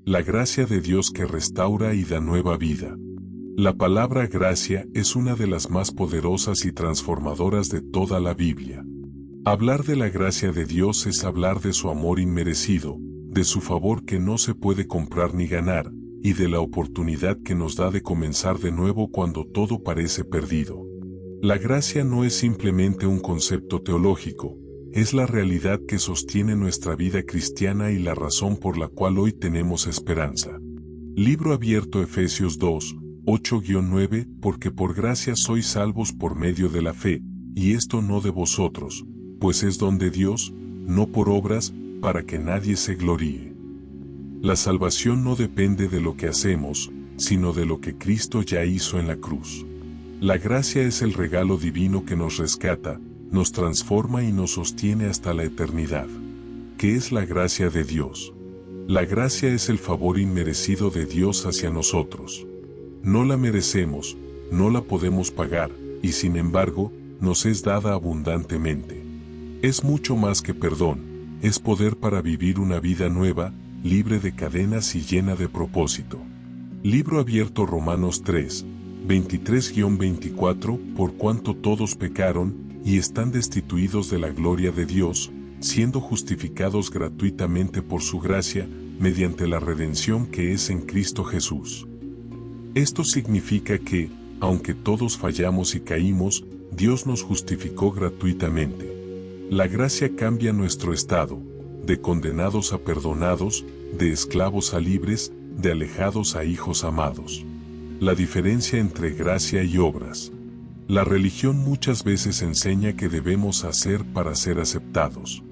la gracia de Dios que restaura y da nueva vida. La palabra gracia es una de las más poderosas y transformadoras de toda la Biblia. Hablar de la gracia de Dios es hablar de su amor inmerecido, de su favor que no se puede comprar ni ganar, y de la oportunidad que nos da de comenzar de nuevo cuando todo parece perdido. La gracia no es simplemente un concepto teológico, es la realidad que sostiene nuestra vida cristiana y la razón por la cual hoy tenemos esperanza. Libro abierto Efesios 2, 8-9, porque por gracia sois salvos por medio de la fe, y esto no de vosotros, pues es don de Dios, no por obras, para que nadie se gloríe. La salvación no depende de lo que hacemos, sino de lo que Cristo ya hizo en la cruz. La gracia es el regalo divino que nos rescata, nos transforma y nos sostiene hasta la eternidad. ¿Qué es la gracia de Dios? La gracia es el favor inmerecido de Dios hacia nosotros. No la merecemos, no la podemos pagar, y sin embargo, nos es dada abundantemente. Es mucho más que perdón, es poder para vivir una vida nueva, libre de cadenas y llena de propósito. Libro abierto Romanos 3, 23-24, por cuanto todos pecaron, y están destituidos de la gloria de Dios, siendo justificados gratuitamente por su gracia, mediante la redención que es en Cristo Jesús. Esto significa que, aunque todos fallamos y caímos, Dios nos justificó gratuitamente. La gracia cambia nuestro estado, de condenados a perdonados, de esclavos a libres, de alejados a hijos amados. La diferencia entre gracia y obras. La religión muchas veces enseña que debemos hacer para ser aceptados.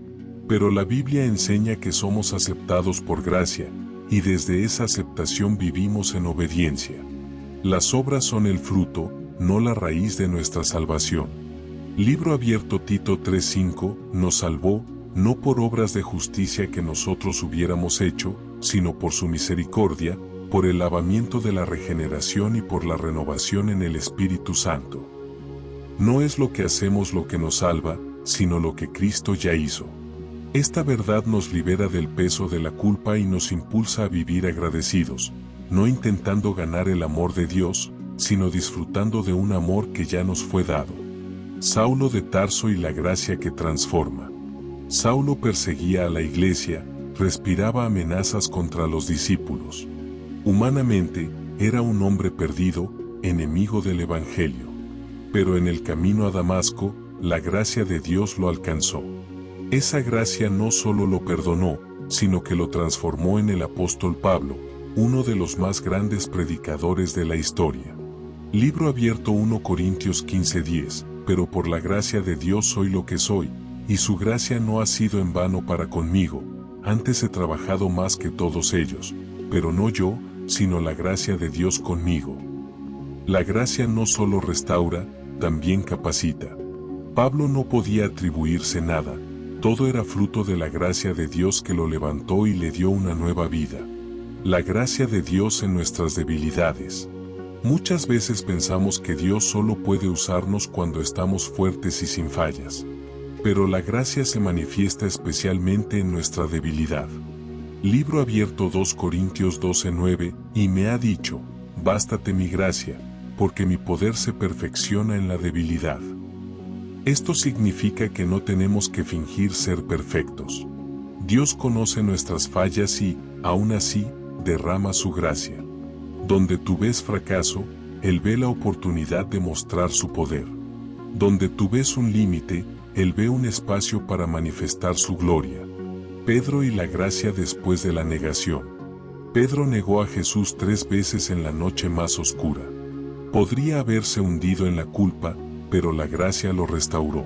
Pero la Biblia enseña que somos aceptados por gracia, y desde esa aceptación vivimos en obediencia. Las obras son el fruto, no la raíz de nuestra salvación. Libro abierto Tito 3:5, nos salvó, no por obras de justicia que nosotros hubiéramos hecho, sino por su misericordia, por el lavamiento de la regeneración y por la renovación en el Espíritu Santo. No es lo que hacemos lo que nos salva, sino lo que Cristo ya hizo. Esta verdad nos libera del peso de la culpa y nos impulsa a vivir agradecidos, no intentando ganar el amor de Dios, sino disfrutando de un amor que ya nos fue dado. Saulo de Tarso y la gracia que transforma. Saulo perseguía a la iglesia, respiraba amenazas contra los discípulos. Humanamente, era un hombre perdido, enemigo del Evangelio. Pero en el camino a Damasco, la gracia de Dios lo alcanzó. Esa gracia no solo lo perdonó, sino que lo transformó en el apóstol Pablo, uno de los más grandes predicadores de la historia. Libro abierto 1 Corintios 15:10, pero por la gracia de Dios soy lo que soy, y su gracia no ha sido en vano para conmigo, antes he trabajado más que todos ellos, pero no yo, sino la gracia de Dios conmigo. La gracia no solo restaura, también capacita. Pablo no podía atribuirse nada, todo era fruto de la gracia de Dios que lo levantó y le dio una nueva vida. La gracia de Dios en nuestras debilidades. Muchas veces pensamos que Dios solo puede usarnos cuando estamos fuertes y sin fallas. Pero la gracia se manifiesta especialmente en nuestra debilidad. Libro abierto 2 Corintios 12:9, y me ha dicho, bástate mi gracia, porque mi poder se perfecciona en la debilidad. Esto significa que no tenemos que fingir ser perfectos. Dios conoce nuestras fallas y, aún así, derrama su gracia. Donde tú ves fracaso, Él ve la oportunidad de mostrar su poder. Donde tú ves un límite, Él ve un espacio para manifestar su gloria. Pedro y la gracia después de la negación. Pedro negó a Jesús 3 veces en la noche más oscura. Podría haberse hundido en la culpa, pero la gracia lo restauró.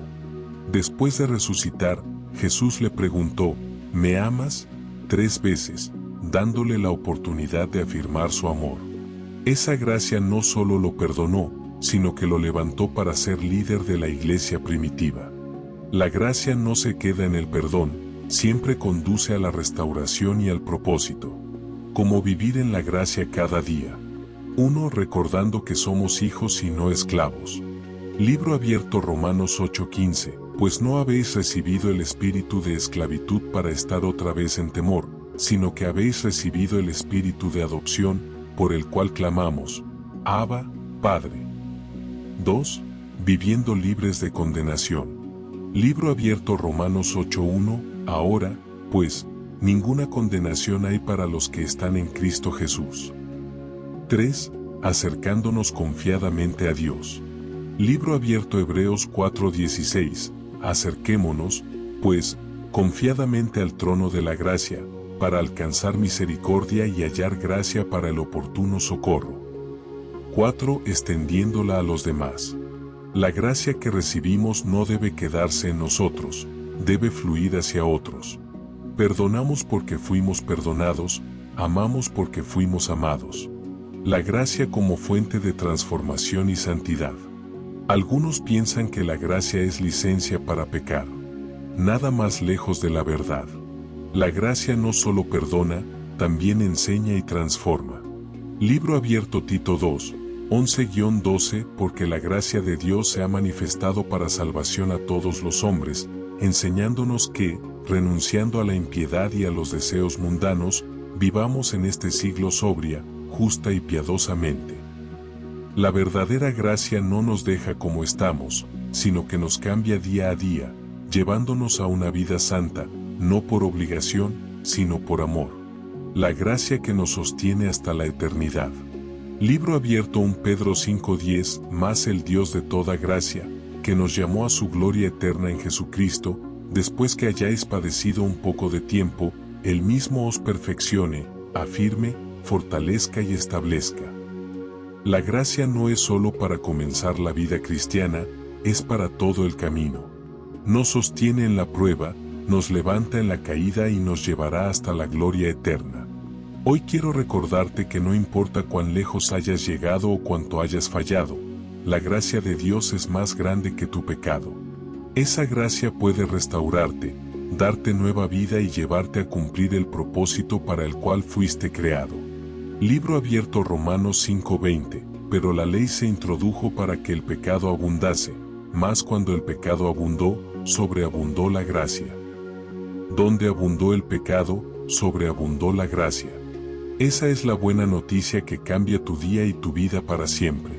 Después de resucitar, Jesús le preguntó, ¿me amas? 3 veces, dándole la oportunidad de afirmar su amor. Esa gracia no solo lo perdonó, sino que lo levantó para ser líder de la iglesia primitiva. La gracia no se queda en el perdón, siempre conduce a la restauración y al propósito. Como vivir en la gracia cada día. 1. Recordando que somos hijos y no esclavos. Libro abierto Romanos 8:15, pues no habéis recibido el espíritu de esclavitud para estar otra vez en temor, sino que habéis recibido el Espíritu de adopción, por el cual clamamos, Abba, Padre. 2. Viviendo libres de condenación. Libro abierto Romanos 8:1. Ahora, pues, ninguna condenación hay para los que están en Cristo Jesús. 3. Acercándonos confiadamente a Dios. Libro abierto Hebreos 4:16. Acerquémonos, pues, confiadamente al trono de la gracia, para alcanzar misericordia y hallar gracia para el oportuno socorro. 4. Extendiéndola a los demás. La gracia que recibimos no debe quedarse en nosotros, debe fluir hacia otros. Perdonamos porque fuimos perdonados, amamos porque fuimos amados. La gracia como fuente de transformación y santidad. Algunos piensan que la gracia es licencia para pecar. Nada más lejos de la verdad. La gracia no solo perdona, también enseña y transforma. Libro abierto Tito 2, 11-12. Porque la gracia de Dios se ha manifestado para salvación a todos los hombres, enseñándonos que, renunciando a la impiedad y a los deseos mundanos, vivamos en este siglo sobria, justa y piadosamente. La verdadera gracia no nos deja como estamos, sino que nos cambia día a día, llevándonos a una vida santa, no por obligación, sino por amor. La gracia que nos sostiene hasta la eternidad. Libro abierto 1 Pedro 5:10. Mas el Dios de toda gracia, que nos llamó a su gloria eterna en Jesucristo, después que hayáis padecido un poco de tiempo, Él mismo os perfeccione, afirme, fortalezca y establezca. La gracia no es solo para comenzar la vida cristiana, es para todo el camino. Nos sostiene en la prueba, nos levanta en la caída y nos llevará hasta la gloria eterna. Hoy quiero recordarte que no importa cuán lejos hayas llegado o cuánto hayas fallado, la gracia de Dios es más grande que tu pecado. Esa gracia puede restaurarte, darte nueva vida y llevarte a cumplir el propósito para el cual fuiste creado. Libro abierto Romanos 5:20. Pero la ley se introdujo para que el pecado abundase, mas cuando el pecado abundó, sobreabundó la gracia. Donde abundó el pecado, sobreabundó la gracia. Esa es la buena noticia que cambia tu día y tu vida para siempre.